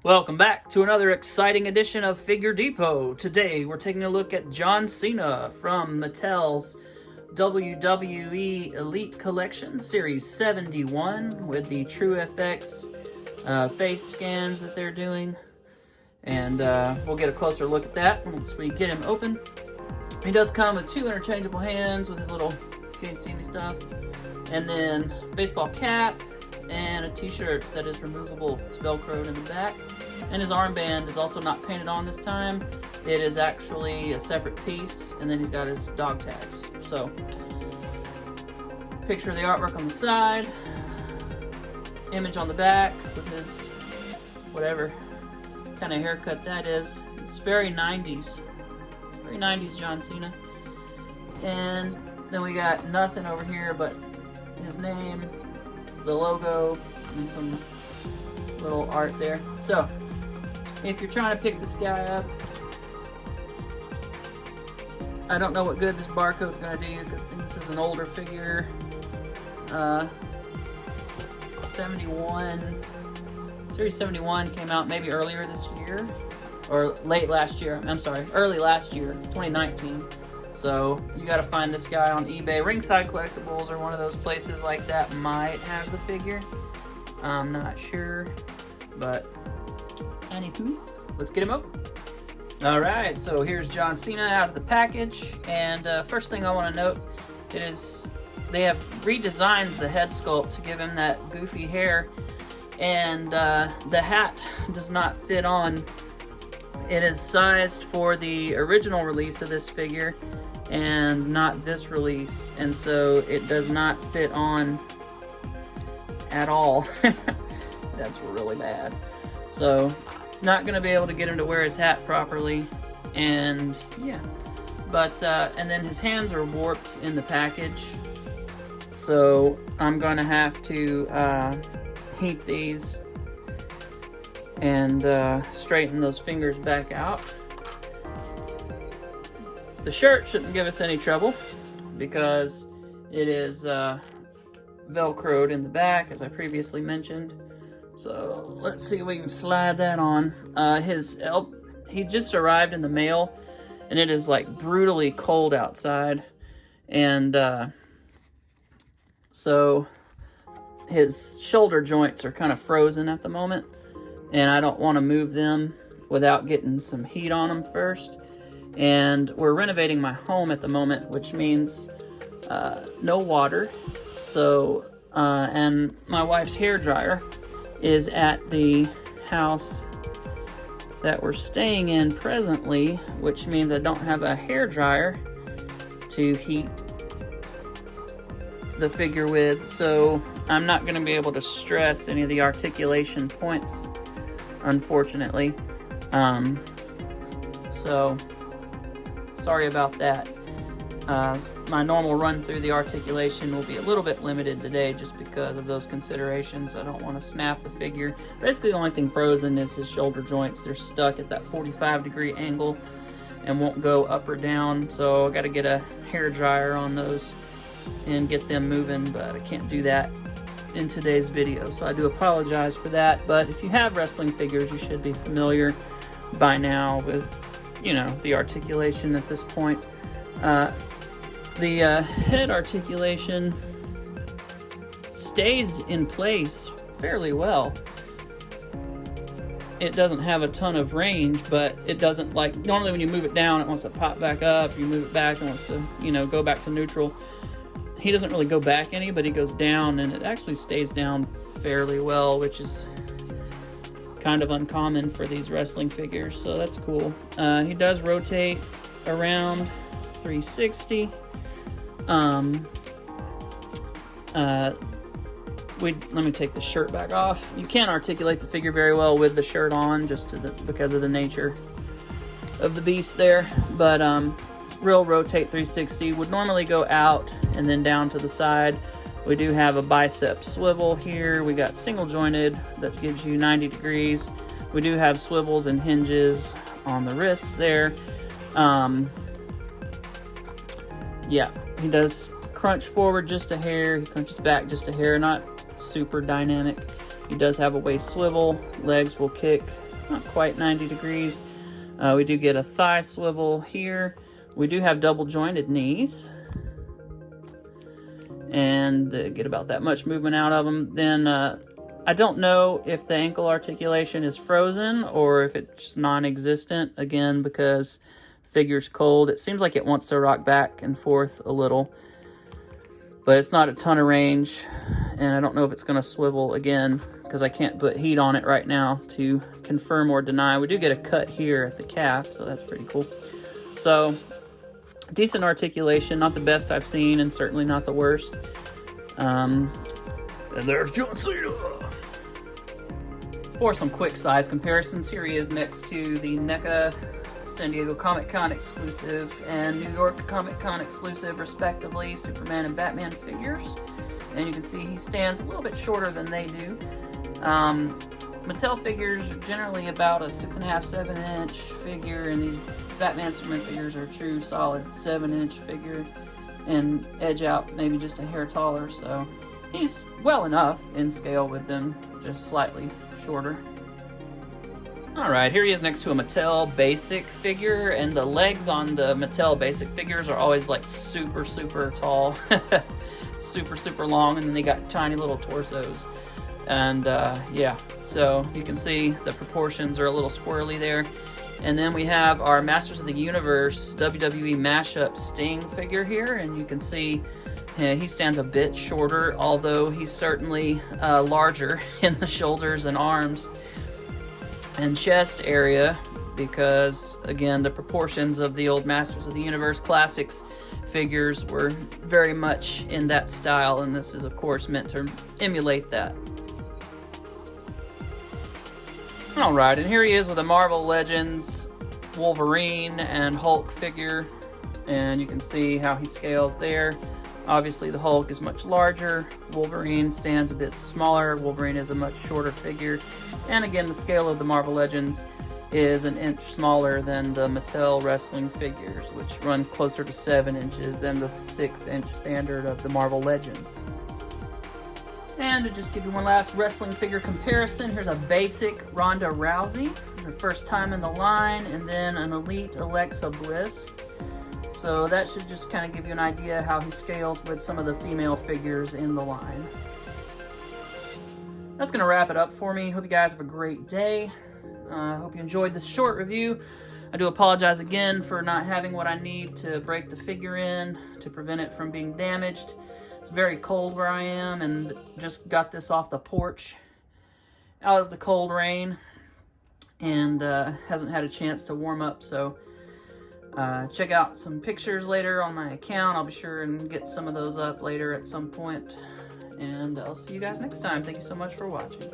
Welcome back to another exciting edition of Figure Depot. Today we're taking a look at John Cena from Mattel's WWE Elite Collection Series 71 with the TrueFX face scans that they're doing. And we'll get a closer look at that once we get him open. He does come with two interchangeable hands with his little can't see me stuff. And then baseball cap and a t-shirt that is removable. It's velcroed in the back. And his armband is also not painted on this time. It is actually a separate piece, and then he's got his dog tags. So, picture of the artwork on the side, image on the back with his whatever kind of haircut that is. It's very 90s. Very 90s John Cena. And then we got nothing over here but his name, the logo, and some little art there. So, if you're trying to pick this guy up, I don't know what good this barcode's going to do because I think this is an older figure. 71, Series 71 came out maybe earlier this year, or late last year, I'm sorry, early last year, 2019. So you got to find this guy on eBay. Ringside Collectibles or one of those places like that might have the figure. I'm not sure, but anywho, let's get him open. Alright, so here's John Cena out of the package, and first thing I want to note is they have redesigned the head sculpt to give him that goofy hair, and the hat does not fit on. It is sized for the original release of this figure and not this release, and so it does not fit on at all. That's really bad. So, not going to be able to get him to wear his hat properly, and yeah. But, and then his hands are warped in the package, so I'm going to have to heat these and straighten those fingers back out. The shirt shouldn't give us any trouble because it is velcroed in the back, as I previously mentioned. So let's see if we can slide that on. He just arrived in the mail, and it is like brutally cold outside, and so his shoulder joints are kind of frozen at the moment, and I don't want to move them without getting some heat on them first. And we're renovating my home at the moment, which means no water. So and my wife's hair dryer is at the house that we're staying in presently, which means I don't have a hair dryer to heat the figure with, so I'm not going to be able to stress any of the articulation points, unfortunately. So sorry about that. My normal run through the articulation will be a little bit limited today just because of those considerations. I don't want to snap the figure. Basically, the only thing frozen is his shoulder joints. They're stuck at that 45-degree angle and won't go up or down. So I got to get a hair dryer on those and get them moving, but I can't do that in today's video. So I do apologize for that. But if you have wrestling figures, you should be familiar by now with, you know, the articulation at this point. The head articulation stays in place fairly well. It doesn't have a ton of range, but it doesn't, like, normally when you move it down, it wants to pop back up. You move it back, it wants to, you know, go back to neutral. He doesn't really go back any, but he goes down, and it actually stays down fairly well, which is kind of uncommon for these wrestling figures, so that's cool. He does rotate around 360. Let me take the shirt back off. You can't articulate the figure very well with the shirt on, just because of the nature of the beast there. But real rotate 360 would normally go out and then down to the side. We do have a bicep swivel here. We got single jointed that gives you 90 degrees. We do have swivels and hinges on the wrists there. Yeah, he does crunch forward just a hair. He crunches back just a hair, not super dynamic. He does have a waist swivel. Legs will kick not quite 90 degrees. We do get a thigh swivel here. We do have double jointed knees, and get about that much movement out of them. Then I don't know if the ankle articulation is frozen or if it's non-existent, again, because figure's cold. It seems like it wants to rock back and forth a little, but it's not a ton of range, and I don't know if it's going to swivel again because I can't put heat on it right now to confirm or deny. We do get a cut here at the calf, so that's pretty cool. So decent articulation, not the best I've seen, and certainly not the worst. And there's John Cena. For some quick size comparisons, here he is next to the NECA San Diego Comic-Con exclusive and New York Comic-Con exclusive, respectively, Superman and Batman figures. And you can see he stands a little bit shorter than they do. Mattel figures are generally about a 6.5, 7-inch figure, and these Batman Superman figures are a true solid 7-inch figure, and edge out maybe just a hair taller, so he's well enough in scale with them, just slightly shorter. Alright, here he is next to a Mattel Basic figure, and the legs on the Mattel Basic figures are always like super, super tall, super, super long, and then they got tiny little torsos. And yeah, so you can see the proportions are a little squirrely there. And then we have our Masters of the Universe WWE Mashup Sting figure here, and you can see he stands a bit shorter, although he's certainly larger in the shoulders and arms and chest area, because again, the proportions of the old Masters of the Universe Classics figures were very much in that style, and this is of course meant to emulate that. Alright, and here he is with a Marvel Legends Wolverine and Hulk figure, and you can see how he scales there. Obviously the Hulk is much larger, Wolverine stands a bit smaller, Wolverine is a much shorter figure, and again the scale of the Marvel Legends is an inch smaller than the Mattel wrestling figures, which run closer to 7 inches than the 6-inch standard of the Marvel Legends. And to just give you one last wrestling figure comparison, here's a basic Ronda Rousey, her first time in the line, and then an Elite Alexa Bliss. So that should just kind of give you an idea how he scales with some of the female figures in the line. That's going to wrap it up for me. Hope you guys have a great day. Hope you enjoyed this short review. I do apologize again for not having what I need to break the figure in to prevent it from being damaged. It's very cold where I am, and just got this off the porch out of the cold rain, and hasn't had a chance to warm up, so check out some pictures later on my account. I'll be sure and get some of those up later at some point, and I'll see you guys next time. Thank you so much for watching.